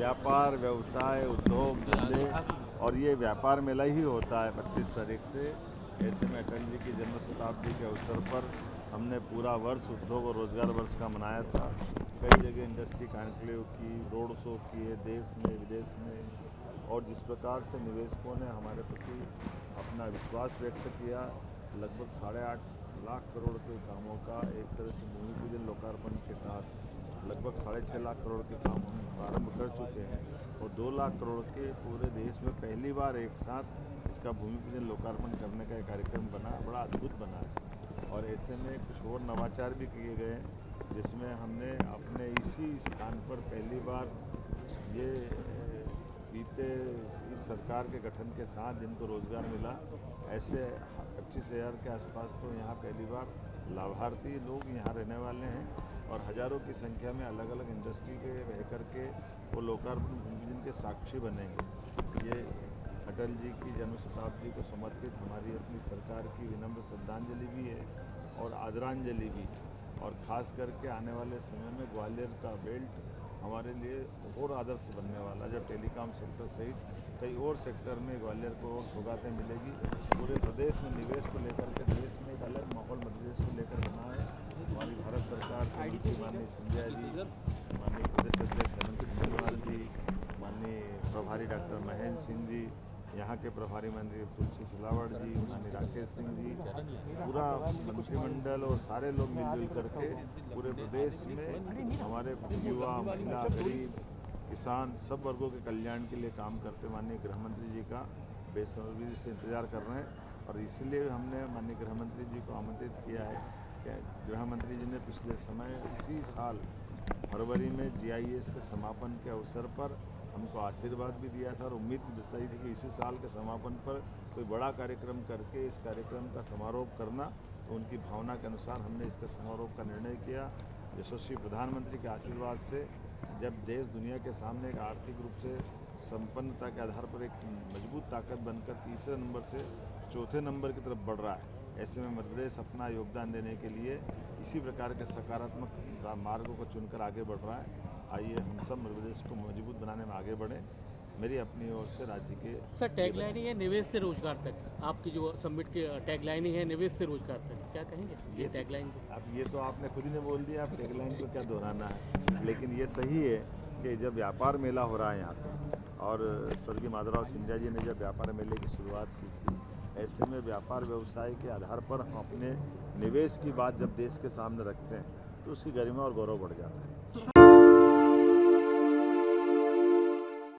व्यापार, व्यवसाय, उद्योग, धंधे और ये व्यापार मेला ही होता है 25 तारीख से। ऐसे में अटल जी की जन्म शताब्दी के अवसर पर हमने पूरा वर्ष उद्योग और रोजगार वर्ष का मनाया था। कई जगह इंडस्ट्री कॉन्क्लेव की, रोड शो किए देश में विदेश में, और जिस प्रकार से निवेशकों ने हमारे प्रति अपना विश्वास व्यक्त किया, लगभग 8.5 लाख करोड़ के कामों का एक तरह से भूमि पूजन लोकार्पण के साथ लगभग 6.5 लाख करोड़ के काम हम प्रारंभ कर चुके हैं और 2 लाख करोड़ के पूरे देश में पहली बार एक साथ इसका भूमि पूजन लोकार्पण करने का एक कार्यक्रम बना, बड़ा अद्भुत बना है। और ऐसे में कुछ और नवाचार भी किए गए जिसमें हमने अपने इसी स्थान पर पहली बार ये बीते इस सरकार के गठन के साथ जिनको रोजगार मिला, ऐसे 25,000 के आसपास तो यहाँ पहली बार लाभार्थी लोग यहाँ रहने वाले हैं और हज़ारों की संख्या में अलग अलग इंडस्ट्री के रह करके वो लोकार्पण भूमि के साक्षी बनेंगे। ये अटल जी की जन्म शताब्दी को समर्पित हमारी अपनी सरकार की विनम्र श्रद्धांजलि भी है और आदरांजलि भी। और ख़ास करके आने वाले समय में ग्वालियर का बेल्ट हमारे लिए और आदर्श बनने वाला, जब टेलीकॉम सेक्टर सहित कई और सेक्टर में ग्वालियर को और सौगातें मिलेगी। पूरे प्रदेश में निवेश को लेकर के देश में एक अलग माहौल मध्य प्रदेश को लेकर बना है। हमारी भारत सरकार के मंत्री माननीय सिंधिया जी, माननीय प्रदेश अध्यक्ष हेमंत बिस्वा जी, माननीय प्रभारी डॉक्टर महेंद्र सिंह जी, यहाँ के प्रभारी मंत्री तुलसी सिलावट जी, माननीय राकेश सिंह जी, पूरा मंत्रिमंडल और सारे लोग मिलजुल करके पूरे प्रदेश में हमारे युवा, महिला, गरीब, किसान सब वर्गों के कल्याण के लिए काम करते माननीय गृह मंत्री जी का बेसब्री से इंतजार कर रहे हैं। और इसलिए हमने माननीय गृह मंत्री जी को आमंत्रित किया है कि गृह मंत्री जी ने पिछले समय इसी साल फरवरी में GIS के समापन के अवसर पर हमको आशीर्वाद भी दिया था और उम्मीद भी जताई थी कि इसी साल के समापन पर कोई बड़ा कार्यक्रम करके इस कार्यक्रम का समारोह करना। तो उनकी भावना के अनुसार हमने इसके समारोह का निर्णय किया। यशस्वी प्रधानमंत्री के आशीर्वाद से जब देश दुनिया के सामने एक आर्थिक रूप से संपन्नता के आधार पर एक मजबूत ताकत बनकर तीसरे नंबर से चौथे नंबर की तरफ बढ़ रहा है, ऐसे में मध्य प्रदेश अपना योगदान देने के लिए इसी प्रकार के सकारात्मक मार्गों को चुनकर आगे बढ़ रहा है। आइए हम सब मध्य प्रदेश को मजबूत बनाने में आगे बढ़ें। मेरी अपनी ओर से राज्य के सर टैगलाइन है निवेश से रोजगार तक, आपकी जो समिट की टैगलाइन है निवेश से रोजगार तक, क्या कहेंगे ये टैगलाइन? अब ये तो आपने खुद ही ने बोल दिया, आप टैगलाइन को क्या दोहराना है। लेकिन ये सही है कि जब व्यापार मेला हो रहा है यहाँ पे और स्वर्गीय माधवराव सिंधिया जी ने जब व्यापार मेले की शुरुआत की थी, ऐसे में व्यापार व्यवसाय के आधार पर हम अपने निवेश की बात जब देश के सामने रखते हैं तो उसकी गरिमा और गौरव बढ़ जाता है।